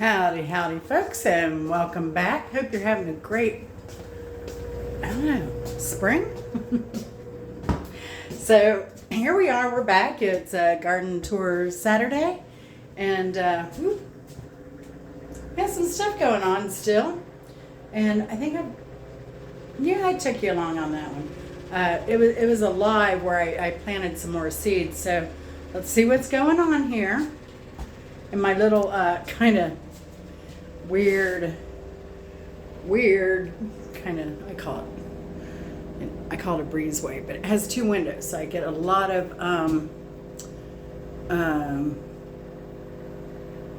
Howdy, howdy, folks, and welcome back. Hope you're having a great, I don't know, spring? So, here we are, we're back. It's a garden tour Saturday, and we have some stuff going on still. And I think I took you along on that one. It was a live where I planted some more seeds. So, let's see what's going on here. In my little kind of weird kind of, I call it a breezeway, but it has two windows, so I get a lot of I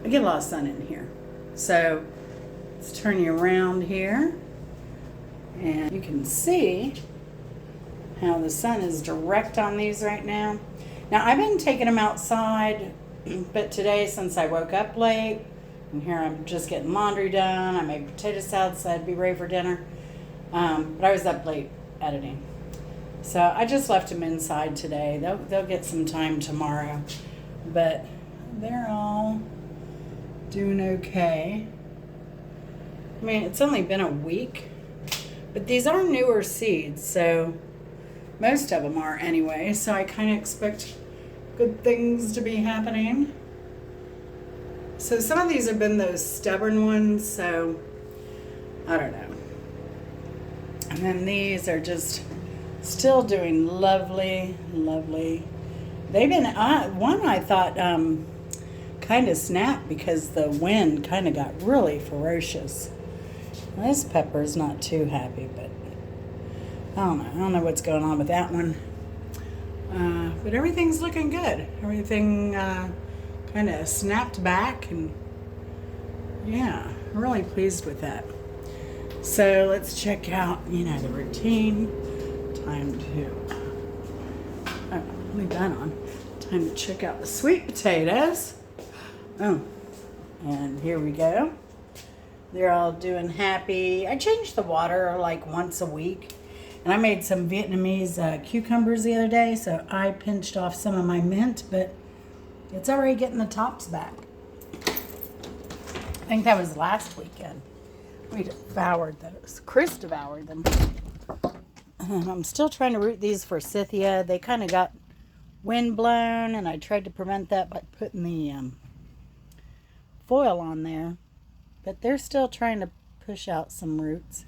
get a lot of sun in here. So let's turn you around here, and you can see how the sun is direct on these right now. Now I've been taking them outside, but today, since I woke up late, and here I'm just getting laundry done, I made potato salad so I'd be ready for dinner. But I was up late editing. So I just left them inside today. They'll get some time tomorrow. But they're all doing okay. I mean, it's only been a week. But these are newer seeds, so most of them are anyway. So I kind of expect good things to be happening. So some of these have been those stubborn ones, so I don't know. And then these are just still doing lovely. They've been, one I thought kind of snapped because the wind kind of got really ferocious. This pepper's not too happy, but I don't know what's going on with that one. But everything's looking good. Everything kind of snapped back, and yeah, I'm really pleased with that. So let's check out, the routine. Time to check out the sweet potatoes. Oh, and here we go. They're all doing happy. I change the water like once a week. And I made some Vietnamese cucumbers the other day, so I pinched off some of my mint, but it's already getting the tops back. I think that was last weekend. We devoured those. Chris devoured them. I'm still trying to root these forsythia. They kind of got wind blown, and I tried to prevent that by putting the foil on there. But they're still trying to push out some roots.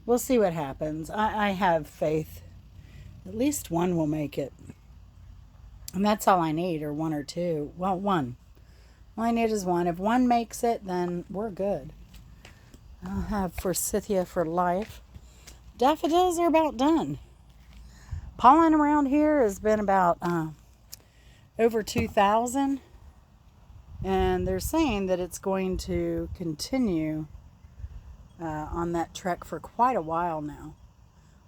We'll see what happens. I have faith. At least one will make it. And that's all I need, or one or two. Well, one. All I need is one. If one makes it, then we're good. I'll have forsythia for life. Daffodils are about done. Pollen around here has been about over 2,000. And they're saying that it's going to continue on that trek for quite a while now.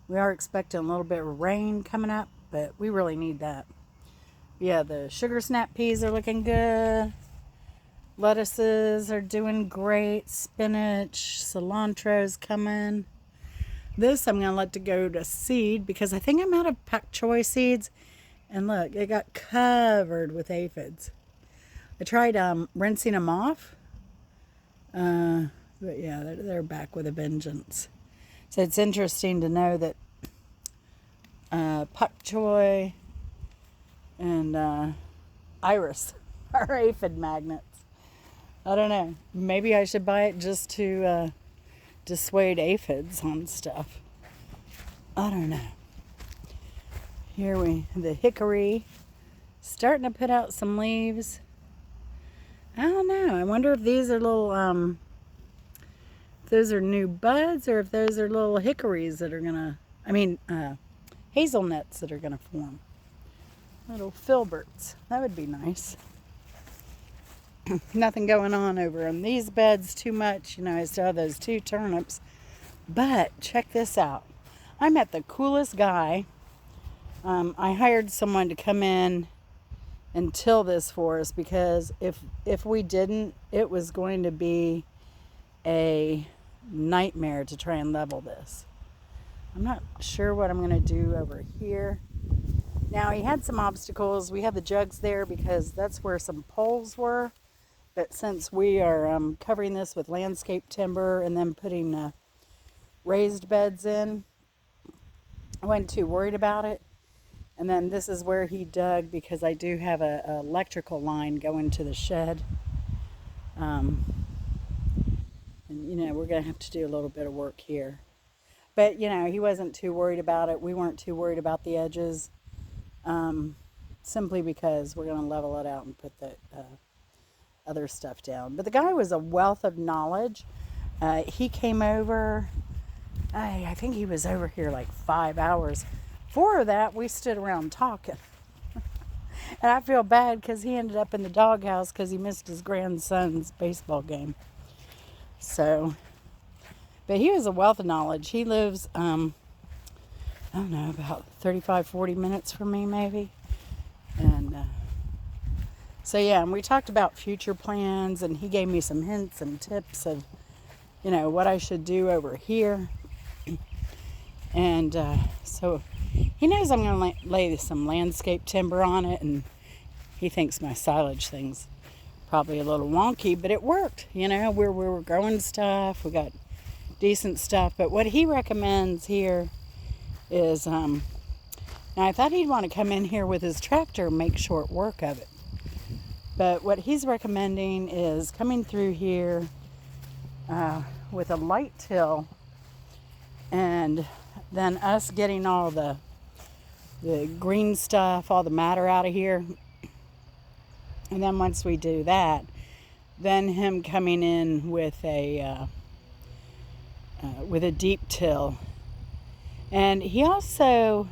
We are expecting a little bit of rain coming up, but we really need that. Yeah, the sugar snap peas are looking good. Lettuces are doing great. Spinach, cilantro's coming. This I'm going to let to go to seed because I think I'm out of pak choi seeds. And look, it got covered with aphids. I tried rinsing them off. But yeah, they're back with a vengeance. So it's interesting to know that pak choi and iris are aphid magnets. I don't know. Maybe I should buy it just to dissuade aphids on stuff. I don't know. The hickory starting to put out some leaves. I don't know. I wonder if these are little those are new buds, or if those are little hickories that are gonna, hazelnuts that are gonna form. Little filberts. That would be nice. Nothing going on over in these beds too much. I still have those 2 turnips. But check this out. I met the coolest guy. I hired someone to come in and till this for us, because if we didn't, it was going to be a nightmare to try and level this. I'm not sure what I'm going to do over here. Now, he had some obstacles. We had the jugs there because that's where some poles were. But since we are covering this with landscape timber and then putting raised beds in, I wasn't too worried about it. And then this is where he dug, because I do have a electrical line going to the shed. And we're going to have to do a little bit of work here. But he wasn't too worried about it. We weren't too worried about the edges, simply because we're going to level it out and put the other stuff down. But the guy was a wealth of knowledge. He came over, I think he was over here like 5 hours. 4 of that, we stood around talking. And I feel bad because he ended up in the doghouse because he missed his grandson's baseball game. So, but he was a wealth of knowledge. He lives, I don't know, about 35, 40 minutes from me maybe. And so yeah, and we talked about future plans, and he gave me some hints and tips of, what I should do over here. And so he knows I'm going to lay some landscape timber on it, and he thinks my silage thing's probably a little wonky, but it worked. We were growing stuff, we got decent stuff. But what he recommends here is, now I thought he'd want to come in here with his tractor and make short work of it. But what he's recommending is coming through here with a light till, and then us getting all the green stuff, all the matter out of here. And then once we do that, then him coming in with a deep till. And he also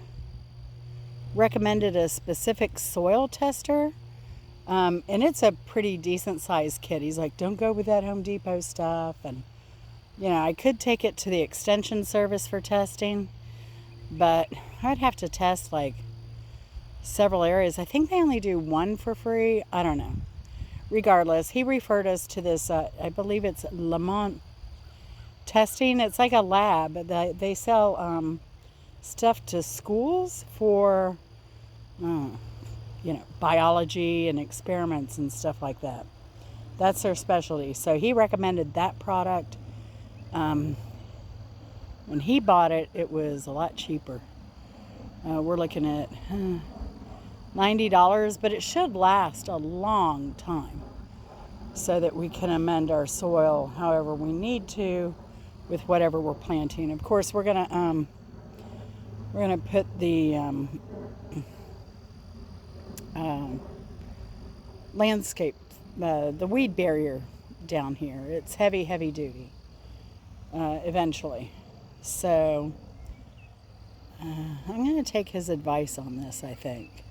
recommended a specific soil tester. And it's a pretty decent sized kit. He's like, don't go with that Home Depot stuff. And I could take it to the extension service for testing, but I'd have to test like several areas. I think they only do one for free. I don't know. Regardless, he referred us to this, I believe it's Lamont Testing. It's like a lab. They sell stuff to schools for, biology and experiments and stuff like that. That's their specialty. So he recommended that product. When he bought it, it was a lot cheaper. We're looking at $90, but it should last a long time so that we can amend our soil however we need to with whatever we're planting. Of course, we're gonna put the landscape, the weed barrier down here. It's heavy duty eventually. So I'm going to take his advice on this, I think.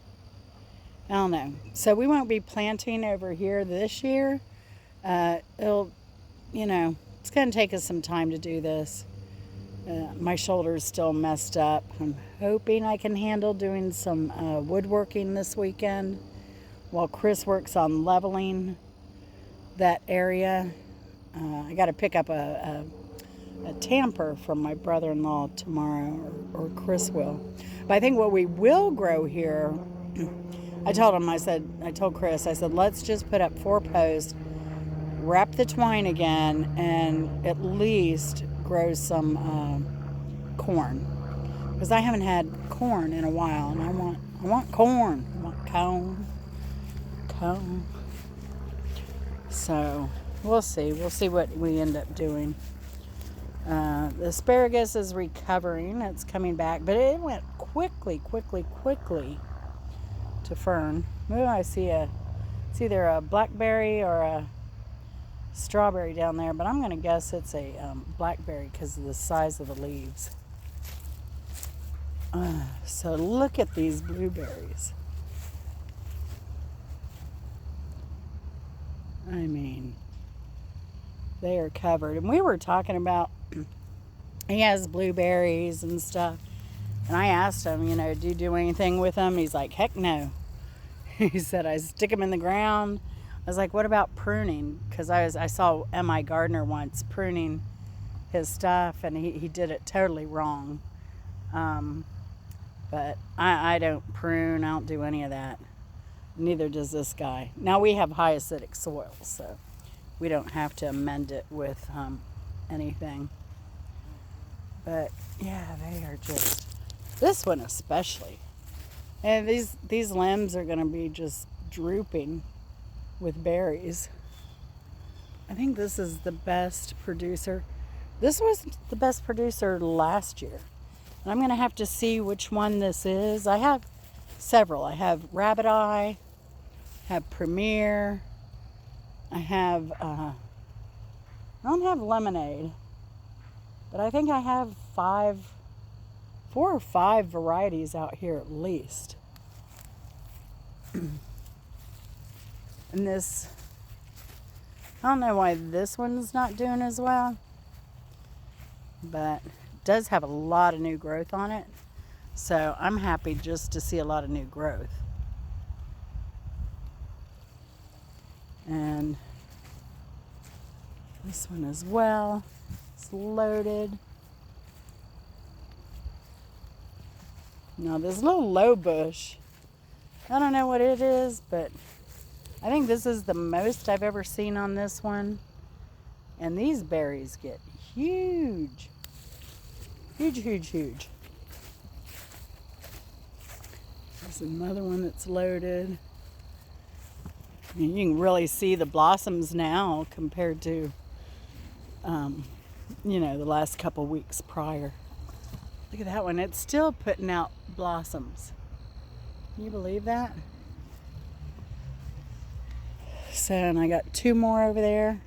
I don't know. So we won't be planting over here this year. It's going to take us some time to do this. My shoulder's still messed up. I'm hoping I can handle doing some woodworking this weekend while Chris works on leveling that area. I got to pick up a tamper from my brother-in-law tomorrow, or Chris will. But I think what we will grow here, I told Chris, I said, let's just put up 4 posts, wrap the twine again, and at least grow some corn. Because I haven't had corn in a while, and I want corn. I want cone. So we'll see. We'll see what we end up doing. The asparagus is recovering. It's coming back, but it went quickly to fern. Ooh, I see it's either a blackberry or a strawberry down there, but I'm going to guess it's a blackberry because of the size of the leaves. So look at these blueberries. I mean, they are covered. And we were talking about, he has blueberries and stuff. And I asked him, do you do anything with them? He's like, heck no. He said, I stick them in the ground. I was like, what about pruning? Because I saw M.I. Gardner once pruning his stuff, and he did it totally wrong. But I don't prune. I don't do any of that. Neither does this guy. Now we have high acidic soil, so we don't have to amend it with anything. But yeah, they are just, this one especially. And these limbs are going to be just drooping with berries. I think this is the best producer. This was the best producer last year. And I'm going to have to see which one this is. I have several. I have Rabbit Eye, have Premier, I don't have Lemonade, but I think I have 4 or 5 varieties out here at least. And this, I don't know why this one's not doing as well, but it does have a lot of new growth on it. So I'm happy just to see a lot of new growth. And this one as well. It's loaded. Now this little low bush, I don't know what it is, but I think this is the most I've ever seen on this one. And these berries get huge. Huge, huge, huge. There's another one that's loaded. You can really see the blossoms now compared to, the last couple weeks prior. Look at that one. It's still putting out blossoms. Can you believe that? So, and I got 2 more over there.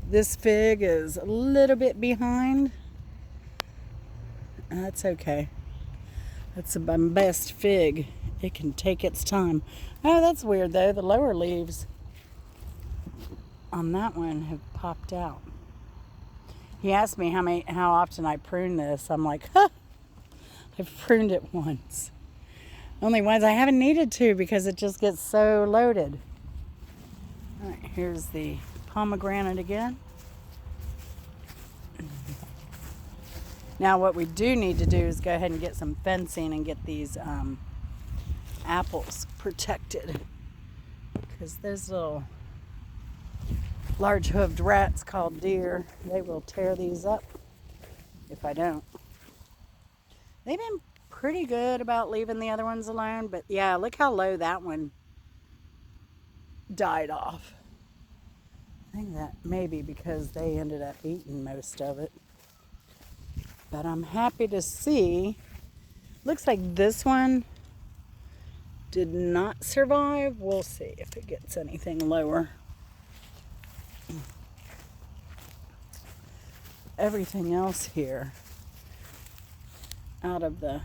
This fig is a little bit behind. That's okay. That's my best fig. It can take its time. Oh, that's weird though. The lower leaves on that one have popped out. He asked me how often I prune this. I'm like, I've pruned it once. Only once. I haven't needed to because it just gets so loaded. All right, here's the pomegranate again. Now what we do need to do is go ahead and get some fencing and get these apples protected, because those little large hooved rats called deer, they will tear these up if I don't. They've been pretty good about leaving the other ones alone, but yeah, look how low that one died off. I think that may be because they ended up eating most of it. But I'm happy to see, looks like this one did not survive. We'll see if it gets anything lower. Everything else here out of the,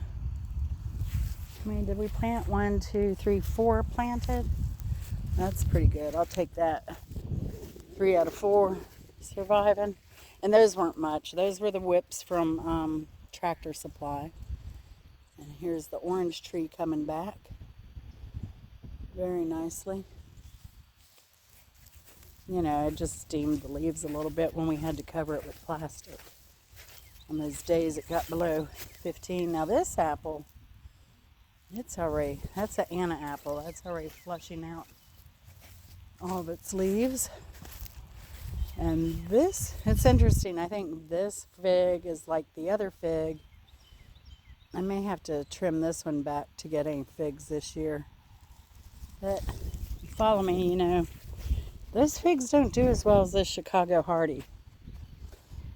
did we plant 1, 2, 3, 4 planted? That's pretty good. I'll take that. 3 out of 4 surviving. And those weren't much. Those were the whips from Tractor Supply. And here's the orange tree coming back very nicely. It just steamed the leaves a little bit when we had to cover it with plastic. On those days it got below 15. Now this apple, that's an Anna apple. That's already flushing out all of its leaves. And this, it's interesting. I think this fig is like the other fig. I may have to trim this one back to get any figs this year. But follow me, those figs don't do as well as this Chicago Hardy.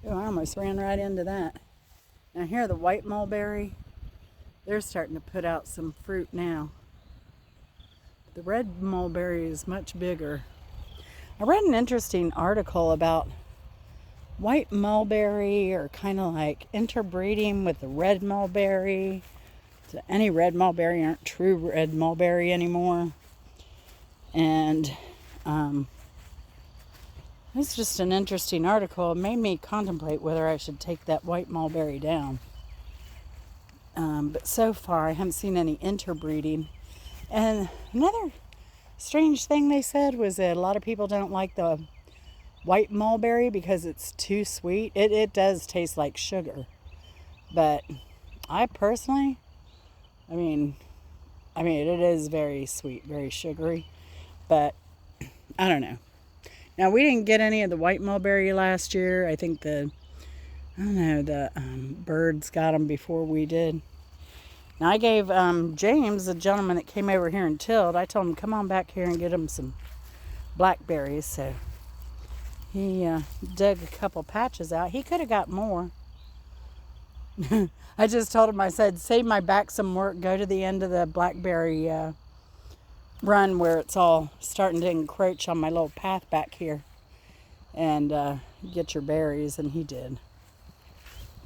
Oh, I almost ran right into that. Now here, the white mulberry, they're starting to put out some fruit now. The red mulberry is much bigger. I read an interesting article about white mulberry, or kind of like interbreeding with the red mulberry. So any red mulberry aren't true red mulberry anymore. And it's just an interesting article. It made me contemplate whether I should take that white mulberry down. But so far I haven't seen any interbreeding. And another strange thing they said was that a lot of people don't like the white mulberry because it's too sweet. It does taste like sugar. But I personally, I mean, it is very sweet, very sugary, but I don't know. Now, we didn't get any of the white mulberry last year. I think I don't know, the birds got them before we did. Now, I gave James, the gentleman that came over here and tilled, I told him, come on back here and get him some blackberries. So he dug a couple patches out. He could have got more. I just told him, I said, save my back some work, go to the end of the blackberry run where it's all starting to encroach on my little path back here, and get your berries. And he did.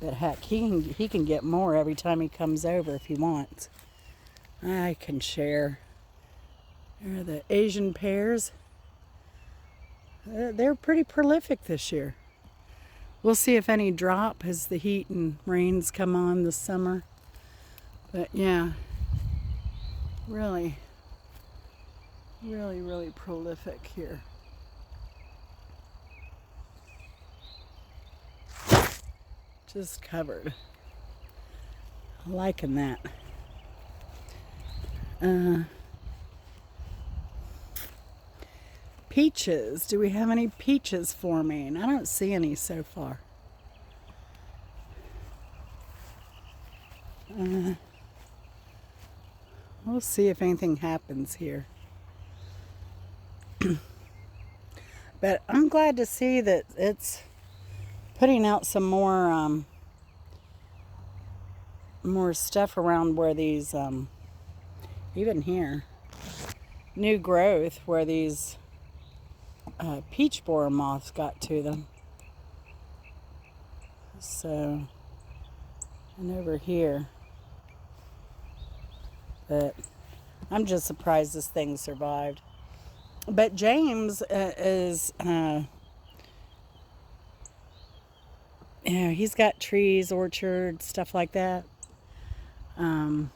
But heck, he can get more every time he comes over if he wants. I can share. There are the Asian pears. They're pretty prolific this year. We'll see if any drop as the heat and rains come on this summer. But yeah, really, really, really prolific here. Just covered. I'm liking that. Peaches. Do we have any peaches forming? I don't see any so far. We'll see if anything happens here. But I'm glad to see that it's putting out some more stuff around where these even here, new growth where these peach borer moths got to them. So, and over here, but I'm just surprised this thing survived. But James is he's got trees, orchard, stuff like that. And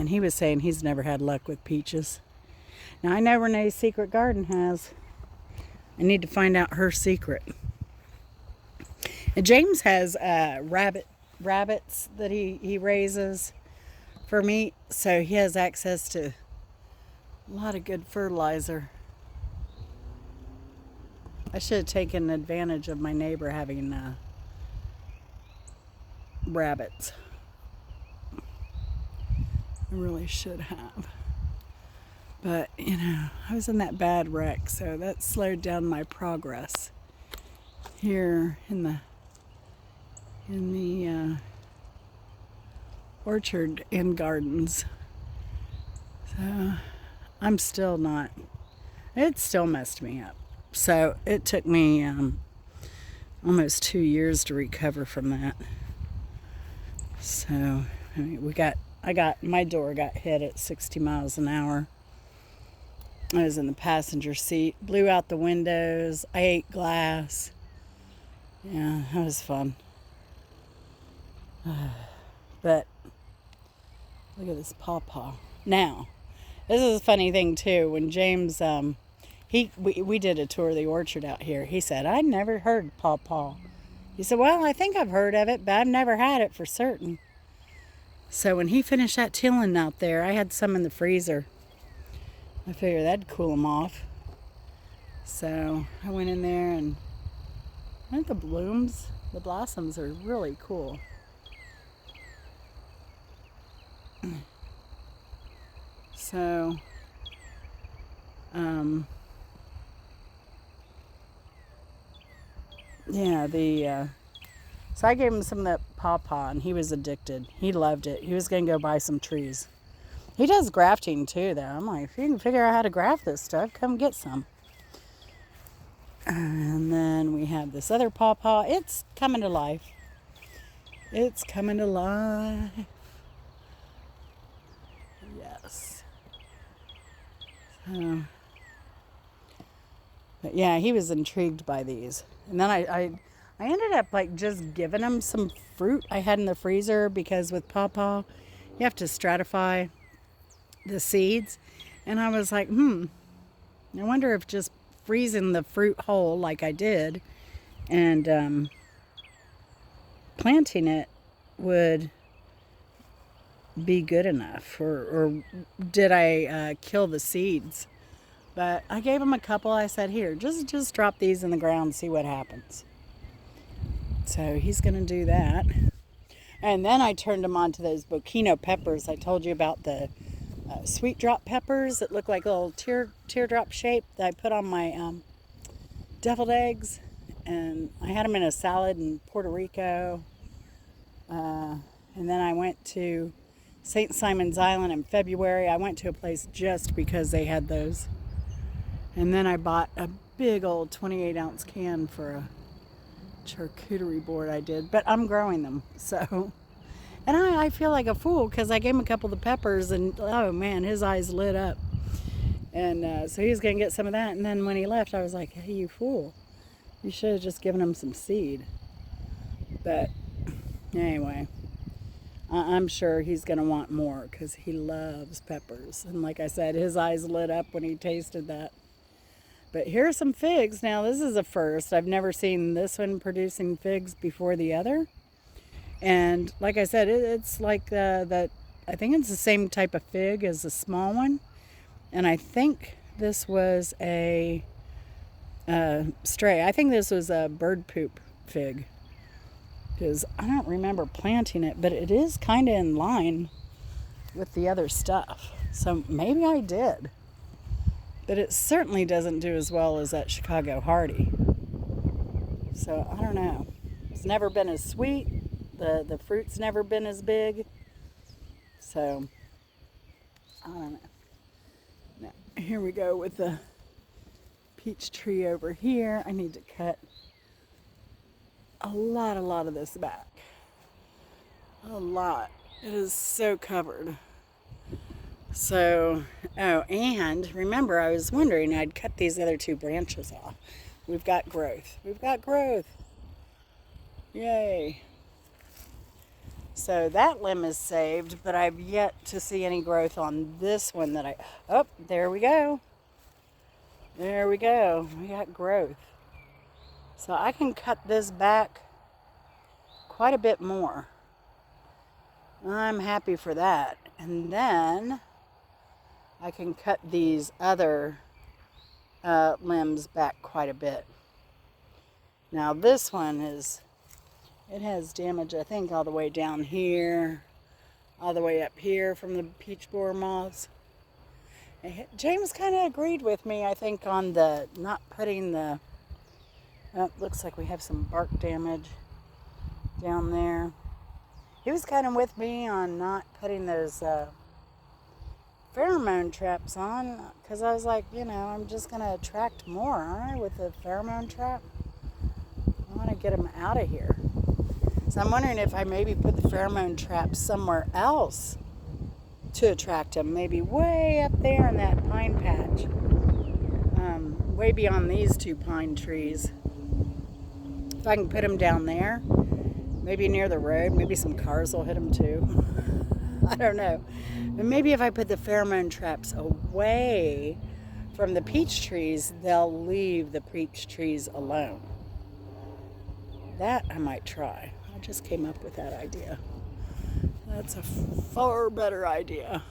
he was saying he's never had luck with peaches. Now, I know Renee's Secret Garden has. I need to find out her secret. And James has rabbits that he raises for meat, so he has access to a lot of good fertilizer. I should have taken advantage of my neighbor having rabbits. I really should have. But, you know, I was in that bad wreck, so that slowed down my progress here in the orchard and gardens. So I'm still not, it still messed me up. So it took me almost 2 years to recover from that. So I mean, my door got hit at 60 miles an hour. I was in the passenger seat, blew out the windows, I ate glass. Yeah, that was fun. But look at this pawpaw. Now, this is a funny thing too. When James, we did a tour of the orchard out here. He said, I never heard pawpaw. He said, well, I think I've heard of it, but I've never had it for certain. So when he finished that tilling out there, I had some in the freezer. I figured that'd cool him off. So I went in there, and I think the blossoms are really cool. So, yeah, so I gave him some of that pawpaw, and he was addicted. He loved it. He was going to go buy some trees. He does grafting too, though. I'm like, if you can figure out how to graft this stuff, come get some. And then we have this other pawpaw. It's coming to life. It's coming to life. Yes. But yeah, he was intrigued by these. And then I ended up like just giving him some fruit I had in the freezer, because with pawpaw, you have to stratify the seeds. And I was like, I wonder if just freezing the fruit whole like I did and planting it would be good enough, or did I kill the seeds? But I gave him a couple. I said, here, just drop these in the ground, see what happens. So he's going to do that. And then I turned him on to those Bocchino peppers. I told you about the sweet drop peppers that look like a little teardrop shape that I put on my deviled eggs. And I had them in a salad in Puerto Rico. And then I went to St. Simon's Island in February. I went to a place just because they had those. And then I bought a big old 28-ounce can for a charcuterie board I did. But I'm growing them, so... And I feel like a fool because I gave him a couple of the peppers and, oh man, his eyes lit up. And so he was going to get some of that. And then when he left, I was like, hey, you fool. You should have just given him some seed. But anyway, I'm sure he's going to want more because he loves peppers. And like I said, his eyes lit up when he tasted that. But here are some figs. Now, this is a first. I've never seen this one producing figs before the other. And like I said, it's like that. I think it's the same type of fig as the small one. And I think this was a stray. I think this was a bird poop fig. Because I don't remember planting it, but it is kind of in line with the other stuff. So maybe I did. But it certainly doesn't do as well as that Chicago Hardy. So I don't know. It's never been as sweet. The fruit's never been as big. So I don't know. Now, here we go with the peach tree over here. I need to cut a lot of this back. A lot. It is so covered. So, oh, and remember I was wondering, I'd cut these other two branches off. We've got growth. We've got growth. Yay. So that limb is saved, but I've yet to see any growth on this one that oh, there we go. There we go. We got growth. So I can cut this back quite a bit more. I'm happy for that. And then I can cut these other limbs back quite a bit. Now this one it has damage, I think, all the way down here, all the way up here from the peach borer moths. James kind of agreed with me, I think, on the not putting the... Oh, looks like we have some bark damage down there. He was kind of with me on not putting those pheromone traps on, because I was like, I'm just going to attract more, aren't I, with the pheromone trap? I want to get them out of here. So I'm wondering if I maybe put the pheromone trap somewhere else to attract them. Maybe way up there in that pine patch. Way beyond these two pine trees. If I can put them down there, maybe near the road, maybe some cars will hit them too. I don't know. But maybe if I put the pheromone traps away from the peach trees, they'll leave the peach trees alone. That I might try. I just came up with that idea. That's a far better idea.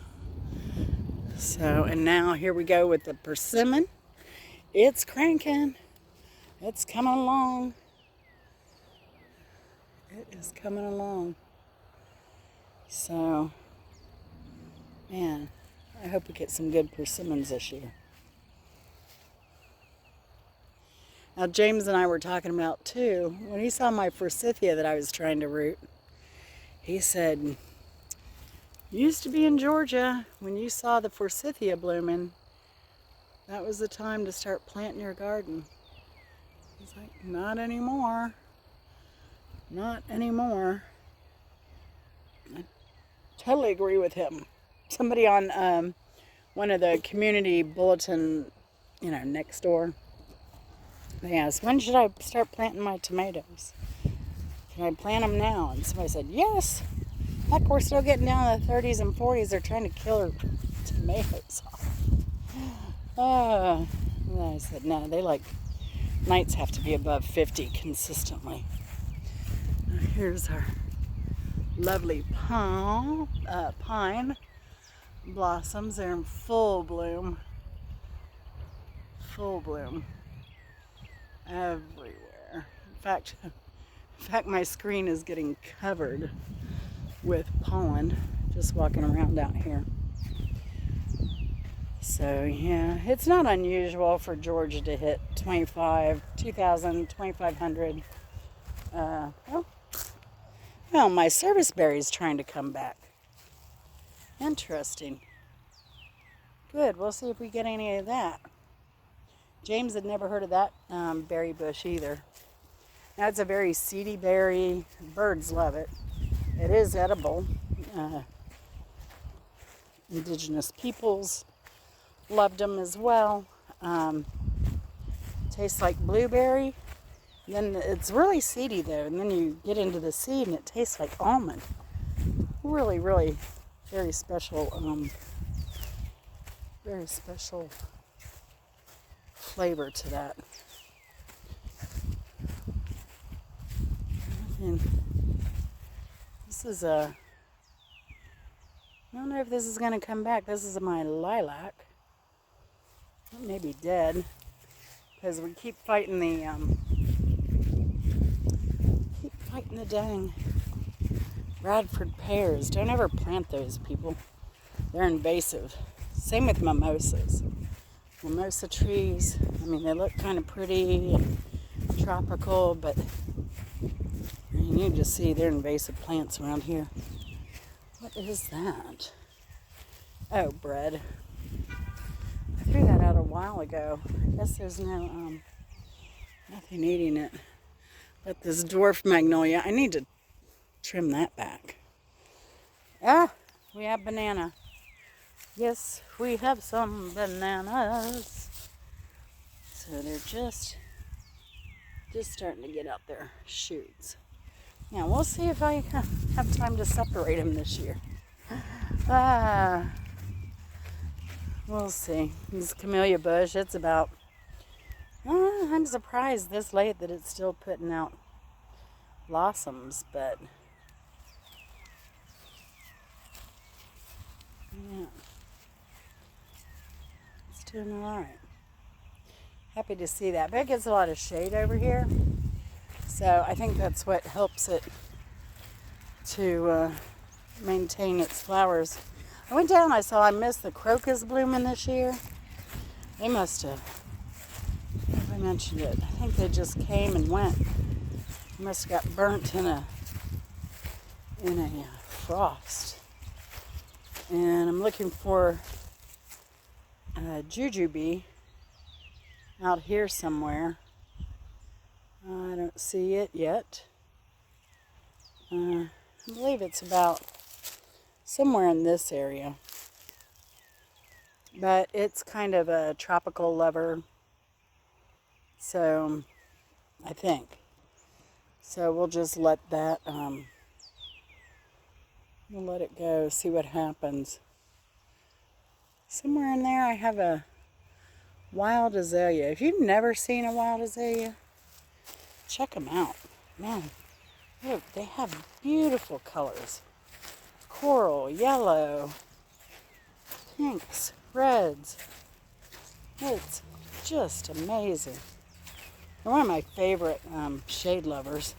So, and now here we go with the persimmon. It's cranking. It's coming along. It is coming along. So, man, I hope we get some good persimmons this year. Now, James and I were talking about, too, when he saw my forsythia that I was trying to root, he said, you used to be in Georgia when you saw the forsythia blooming. That was the time to start planting your garden. He's like, not anymore. Not anymore. I totally agree with him. Somebody on one of the community bulletin, next door, they asked, when should I start planting my tomatoes? Can I plant them now? And somebody said, yes. Heck, we're still getting down to the 30s and 40s. They're trying to kill our tomatoes off. And I said, no, nights have to be above 50 consistently. Here's our lovely pine blossoms. They're in full bloom. Full bloom everywhere. In fact, my screen is getting covered with pollen just walking around out here. So yeah, it's not unusual for Georgia to hit 2,000, 2,500. Well, my service berry's trying to come back. Interesting. Good, we'll see if we get any of that. James had never heard of that berry bush either. Now it's a very seedy berry. Birds love it. It is edible. Indigenous peoples loved them as well. Tastes like blueberry. Then it's really seedy though, and then you get into the seed and it tastes like almond. Really, really very special flavor to that. And this is I don't know if this is going to come back. This is my lilac. It may be dead because we keep fighting the dang Bradford pears. Don't ever plant those, people. They're invasive. Same with mimosas. Mimosa trees, I mean, they look kind of pretty and tropical, but you can just see they're invasive plants around here. What is that? Oh, bread. I threw that out a while ago. I guess there's nothing eating it. But this dwarf magnolia, I need to trim that back. We have banana. Yes, we have some bananas. So they're just starting to get out their shoots. Now we'll see if I have time to separate them this year. We'll see. This camellia bush, it's about, I'm surprised this late that it's still putting out blossoms, but yeah. Doing all right. Happy to see that. But it gets a lot of shade over here. So I think that's what helps it to maintain its flowers. I went down, I missed the crocus blooming this year. They must have, if I mentioned it, I think they just came and went. They must have got burnt in a frost. And I'm looking for jujube out here somewhere. I don't see it yet. I believe it's about somewhere in this area. But it's kind of a tropical lover. So, I think. So we'll just let that, we'll let it go, see what happens. Somewhere in there I have a wild azalea. If you've never seen a wild azalea, check them out. Man, they have beautiful colors. Coral, yellow, pinks, reds. It's just amazing. They're one of my favorite shade lovers,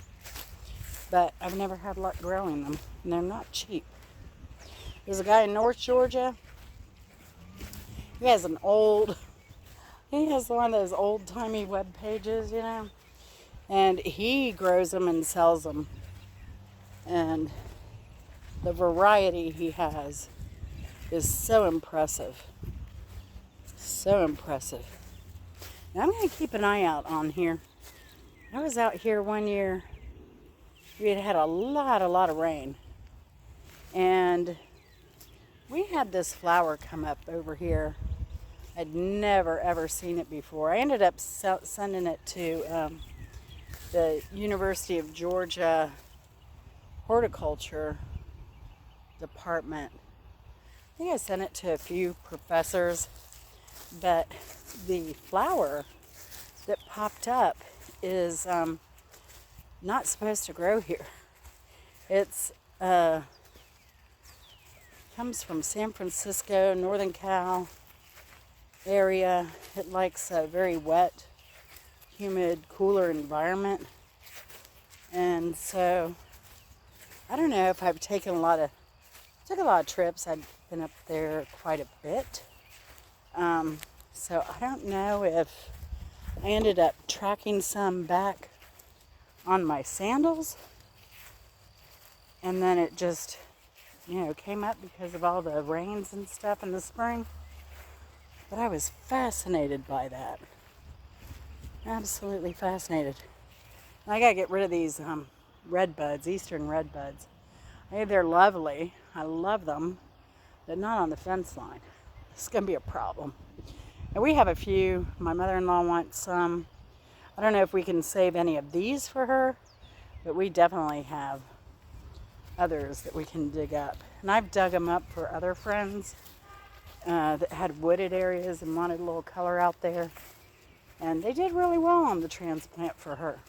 but I've never had luck growing them, and they're not cheap. There's a guy in North Georgia. He has one of those old-timey web pages, you know, and he grows them and sells them. And the variety he has is so impressive. So impressive. Now I'm going to keep an eye out on here. I was out here one year. We had a lot of rain. And we had this flower come up over here. I'd never, ever seen it before. I ended up sending it to the University of Georgia horticulture department. I think I sent it to a few professors, but the flower that popped up is not supposed to grow here. It's Uh, comes from San Francisco, Northern Cal area. It likes a very wet, humid, cooler environment. And so, I don't know if I've took a lot of trips. I've been up there quite a bit. So I don't know if I ended up tracking some back on my sandals. And then it just, came up because of all the rains and stuff in the spring. But I was fascinated by that. Absolutely fascinated. I gotta get rid of these red buds, eastern red buds. They're lovely. I love them, but not on the fence line. It's gonna be a problem. And we have a few. My mother-in-law wants some. I don't know if we can save any of these for her, but we definitely have others that we can dig up. And I've dug them up for other friends that had wooded areas and wanted a little color out there. And they did really well on the transplant for her.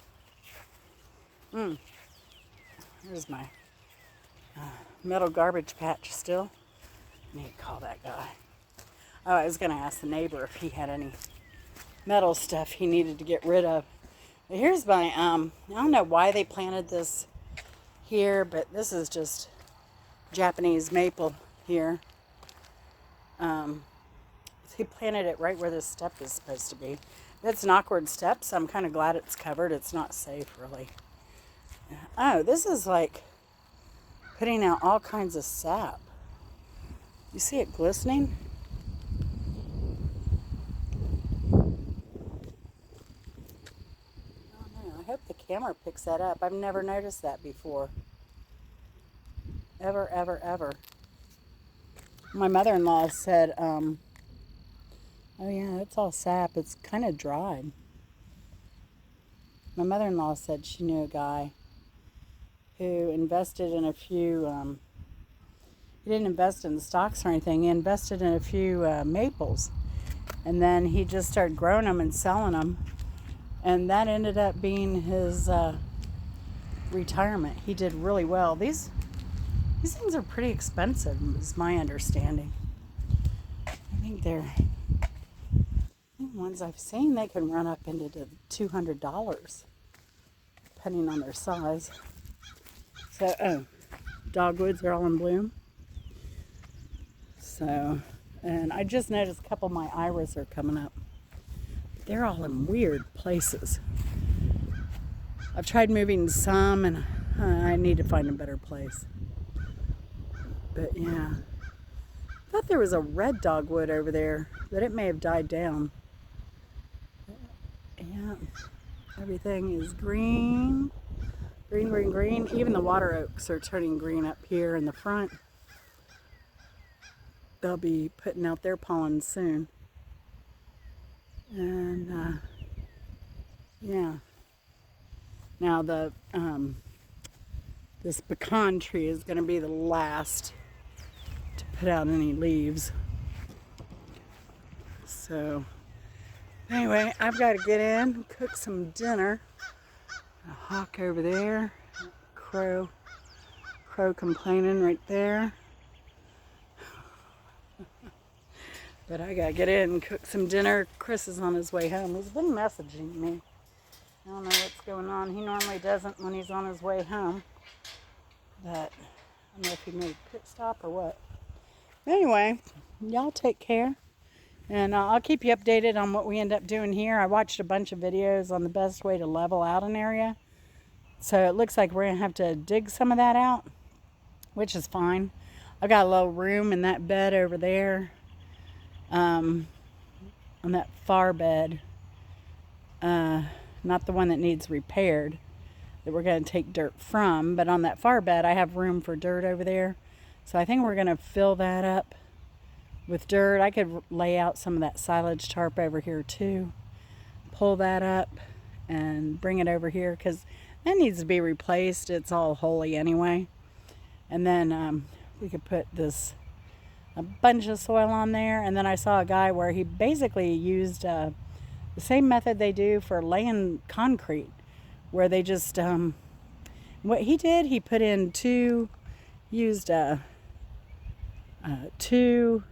There's my metal garbage patch still. I need to call that guy. Oh, I was going to ask the neighbor if he had any metal stuff he needed to get rid of. But here's my, I don't know why they planted this here, but this is just Japanese maple here. They planted it right where this step is supposed to be. It's an awkward step, so I'm kind of glad it's covered. It's not safe, really. Oh, this is like putting out all kinds of sap. You see it glistening? I hope the camera picks that up. I've never noticed that before. Ever, ever, ever. My mother-in-law said, oh yeah, it's all sap. It's kind of dried. My mother-in-law said she knew a guy who invested in a few, he didn't invest in the stocks or anything. He invested in a few maples. And then he just started growing them and selling them. And that ended up being his retirement. He did really well. These things are pretty expensive, is my understanding. I think the ones I've seen, they can run up into the $200, depending on their size. So, dogwoods are all in bloom. So, and I just noticed a couple of my iris are coming up. They're all in weird places. I've tried moving some, and I need to find a better place. But yeah, I thought there was a red dogwood over there, but it may have died down. Yeah, everything is green. Green, green, green. Even the water oaks are turning green up here in the front. They'll be putting out their pollen soon. And yeah. Now the this pecan tree is going to be the last to put out any leaves. So anyway, I've got to get in, cook some dinner. A hawk over there, crow complaining right there. But I gotta get in and cook some dinner. Chris is on his way home. He's been messaging me. I don't know what's going on. He normally doesn't when he's on his way home. But I don't know if he made a pit stop or what. Anyway, y'all take care. And I'll keep you updated on what we end up doing here. I watched a bunch of videos on the best way to level out an area. So it looks like we're going to have to dig some of that out, which is fine. I've got a little room in that bed over there. On that far bed. Not the one that needs repaired, that we're going to take dirt from. But on that far bed, I have room for dirt over there. So I think we're going to fill that up with dirt. I could lay out some of that silage tarp over here too. Pull that up and bring it over here because that needs to be replaced. It's all holey anyway. And then we could put a bunch of soil on there. And then I saw a guy where he basically used the same method they do for laying concrete, where they just what he did, he put in two used two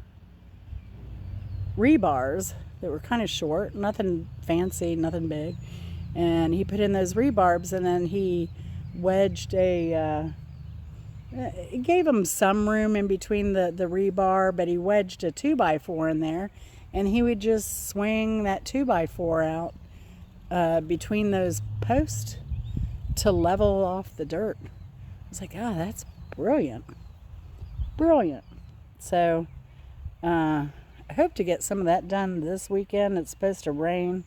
rebars that were kind of short, nothing fancy, nothing big. And he put in those rebarbs, and then he wedged it gave him some room in between the rebar, but he wedged a 2x4 in there, and he would just swing that 2x4 out between those posts to level off the dirt. I was like, oh, that's brilliant. Brilliant. So, I hope to get some of that done this weekend. It's supposed to rain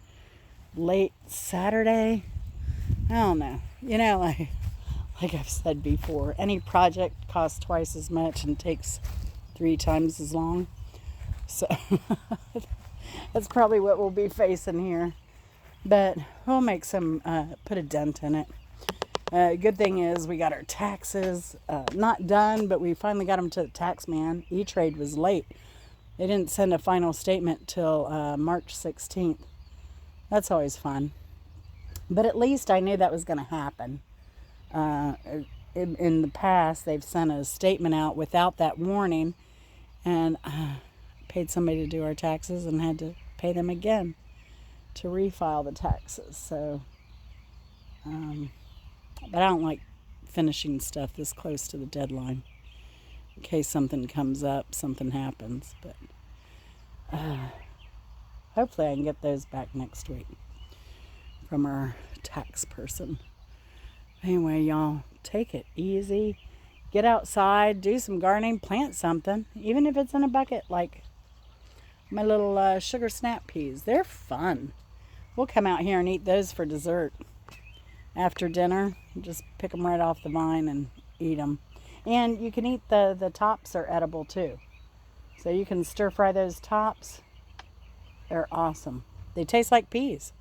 late Saturday. I don't know. You know, like I've said before, any project costs twice as much and takes 3 times as long. So that's probably what we'll be facing here. But we'll make some, put a dent in it. Good thing is we got our taxes not done, but we finally got them to the tax man. E-Trade was late. They didn't send a final statement till March 16th. That's always fun. But at least I knew that was going to happen. In the past, they've sent a statement out without that warning, and paid somebody to do our taxes and had to pay them again to refile the taxes. So, but I don't like finishing stuff this close to the deadline in case something comes up, something happens. But hopefully I can get those back next week from our tax person. Anyway, y'all, take it easy. Get outside, do some gardening, plant something, even if it's in a bucket, like my little sugar snap peas. They're fun. We'll come out here and eat those for dessert after dinner. Just pick them right off the vine and eat them. And you can eat the tops are edible too. So you can stir fry those tops. They're awesome. They taste like peas.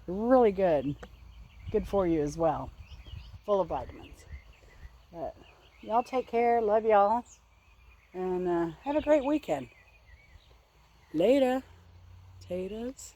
Really good. Good for you as well. Full of vitamins. But y'all take care. Love y'all. And have a great weekend. Later. Potatoes.